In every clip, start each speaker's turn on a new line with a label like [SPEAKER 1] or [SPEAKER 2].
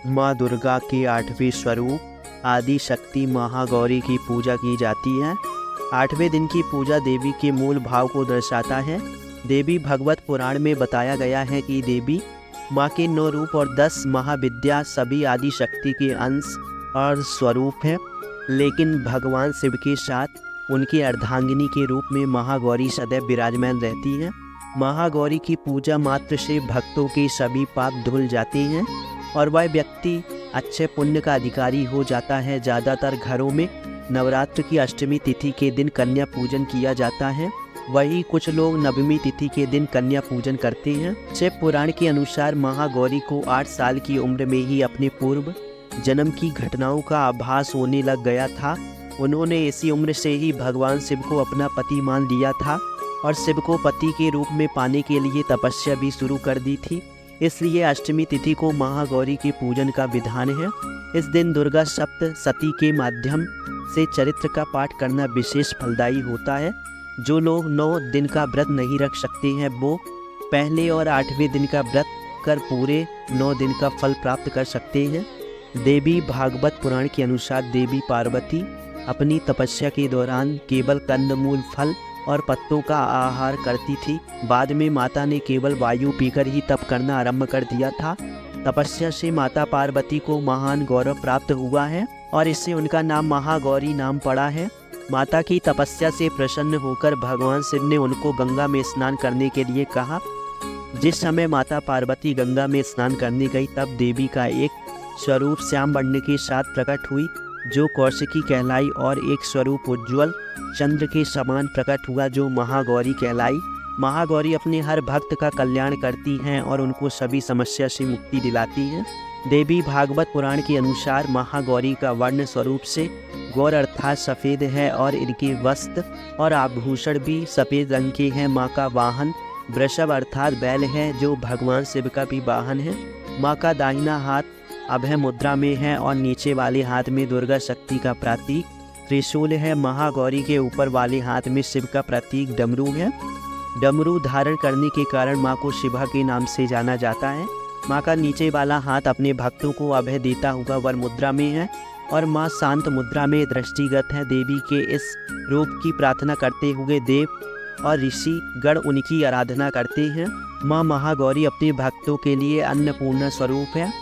[SPEAKER 1] माँ दुर्गा के 8वें स्वरूप आदि शक्ति महागौरी की पूजा की जाती है। 8वें दिन की पूजा देवी के मूल भाव को दर्शाता है। देवी भागवत पुराण में बताया गया है कि देवी माँ के 9 रूप और 10 महाविद्या सभी आदि शक्ति के अंश और स्वरूप हैं, लेकिन भगवान शिव के साथ उनकी अर्धांगिनी के रूप में महागौरी सदैव विराजमान रहती है। महागौरी की पूजा मात्र से भक्तों के सभी पाप धुल जाते हैं और वह व्यक्ति अच्छे पुण्य का अधिकारी हो जाता है। ज़्यादातर घरों में नवरात्र की अष्टमी तिथि के दिन कन्या पूजन किया जाता है, वही कुछ लोग नवमी तिथि के दिन कन्या पूजन करते हैं। शिव पुराण के अनुसार महागौरी को 8 साल की उम्र में ही अपने पूर्व जन्म की घटनाओं का आभास होने लग गया था। उन्होंने इसी उम्र से ही भगवान शिव को अपना पति मान लिया था और शिव को पति के रूप में पाने के लिए तपस्या भी शुरू कर दी थी। इसलिए अष्टमी तिथि को महागौरी के पूजन का विधान है। इस दिन दुर्गा सप्तशती के माध्यम से चरित्र का पाठ करना विशेष फलदायी होता है। जो लोग 9 दिन का व्रत नहीं रख सकते हैं वो पहले और 8वें दिन का व्रत कर पूरे 9 दिन का फल प्राप्त कर सकते हैं। देवी भागवत पुराण के अनुसार देवी पार्वती अपनी तपस्या के दौरान केवल कंदमूल, फल और पत्तों का आहार करती थी। बाद में माता ने केवल वायु पीकर ही तप करना आरंभ कर दिया था। तपस्या से माता पार्वती को महान गौरव प्राप्त हुआ है और इससे उनका नाम महागौरी नाम पड़ा है। माता की तपस्या से प्रसन्न होकर भगवान शिव ने उनको गंगा में स्नान करने के लिए कहा। जिस समय माता पार्वती गंगा में स्नान करने गई तब देवी का एक स्वरूप श्याम वर्ण के साथ प्रकट हुई जो कौशिकी कहलाई और एक स्वरूप उज्ज्वल चंद्र के समान प्रकट हुआ जो महागौरी कहलाई। महागौरी अपने हर भक्त का कल्याण करती हैं और उनको सभी समस्या से मुक्ति दिलाती हैं। देवी भागवत पुराण के अनुसार महागौरी का वर्ण स्वरूप से गौर अर्थात सफ़ेद है और इनके वस्त्र और आभूषण भी सफ़ेद रंग के हैं। माँ का वाहन वृषभ अर्थात बैल है जो भगवान शिव का भी वाहन है। माँ का दाहिना हाथ अभय मुद्रा में है और नीचे वाले हाथ में दुर्गा शक्ति का प्रतीक त्रिशूल है। महागौरी के ऊपर वाले हाथ में शिव का प्रतीक डमरू है। डमरू धारण करने के कारण माँ को शिवा के नाम से जाना जाता है। माँ का नीचे वाला हाथ अपने भक्तों को अभय देता हुआ वर मुद्रा में है और माँ शांत मुद्रा में दृष्टिगत है। देवी के इस रूप की प्रार्थना करते हुए देव और ऋषि गण उनकी आराधना करते हैं। माँ महागौरी अपने भक्तों के लिए अन्नपूर्णा स्वरूप है।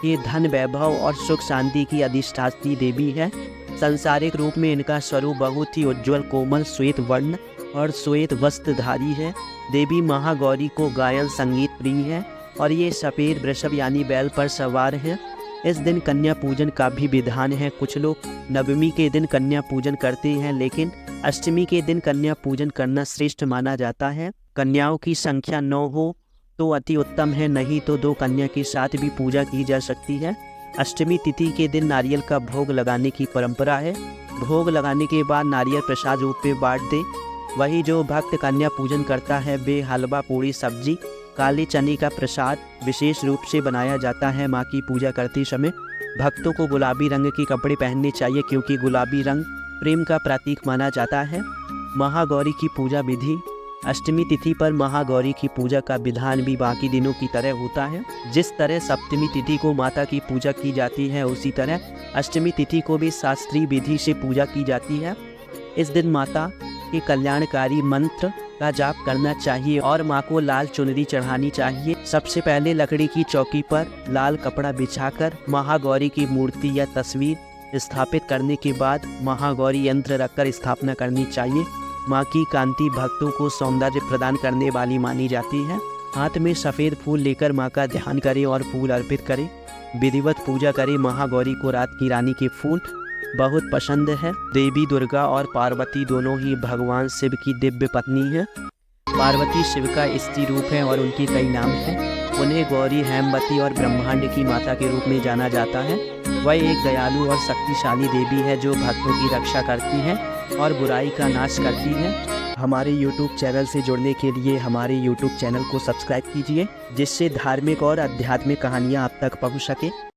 [SPEAKER 1] ये धन, वैभव और सुख शांति की अधिष्ठात्री देवी है। सांसारिक रूप में इनका स्वरूप बहुत ही उज्ज्वल, कोमल, श्वेत वर्ण और श्वेत वस्त्रधारी है। देवी महागौरी को गायन संगीत प्रिय है और ये सफ़ेद वृषभ यानी बैल पर सवार हैं। इस दिन कन्या पूजन का भी विधान है। कुछ लोग नवमी के दिन कन्या पूजन करते हैं, लेकिन अष्टमी के दिन कन्या पूजन करना श्रेष्ठ माना जाता है। कन्याओं की संख्या 9 हो तो अति उत्तम है, नहीं तो 2 कन्या के साथ भी पूजा की जा सकती है। अष्टमी तिथि के दिन नारियल का भोग लगाने की परंपरा है। भोग लगाने के बाद नारियल प्रसाद रूप में बांट दे। वही जो भक्त कन्या पूजन करता है वे हलवा, पूड़ी, सब्जी, काले चने का प्रसाद विशेष रूप से बनाया जाता है। माँ की पूजा करते समय भक्तों को गुलाबी रंग के कपड़े पहनने चाहिए क्योंकि गुलाबी रंग प्रेम का प्रतीक माना जाता है। महागौरी की पूजा विधि। अष्टमी तिथि पर महागौरी की पूजा का विधान भी बाकी दिनों की तरह होता है। जिस तरह सप्तमी तिथि को माता की पूजा की जाती है उसी तरह अष्टमी तिथि को भी शास्त्रीय विधि से पूजा की जाती है। इस दिन माता के कल्याणकारी मंत्र का जाप करना चाहिए और माँ को लाल चुनरी चढ़ानी चाहिए। सबसे पहले लकड़ी की चौकी पर लाल कपड़ा बिछाकर महागौरी की मूर्ति या तस्वीर स्थापित करने के बाद महागौरी यंत्र रखकर स्थापना करनी चाहिए। माँ की कांति भक्तों को सौंदर्य प्रदान करने वाली मानी जाती है। हाथ में सफ़ेद फूल लेकर माँ का ध्यान करें और फूल अर्पित करें। विधिवत पूजा करें। महागौरी को रात की रानी के फूल बहुत पसंद है। देवी दुर्गा और पार्वती दोनों ही भगवान शिव की दिव्य पत्नी हैं। पार्वती शिव का स्त्री रूप है और उनके कई नाम हैं। उन्हें गौरी, हेमवती और ब्रह्मांड की माता के रूप में जाना जाता है। वह एक दयालु और शक्तिशाली देवी है जो भक्तों की रक्षा करती है और बुराई का नाश करती है। हमारे YouTube चैनल से जुड़ने के लिए हमारे YouTube चैनल को सब्सक्राइब कीजिए जिससे धार्मिक और आध्यात्मिक कहानियाँ आप तक पहुँच सके।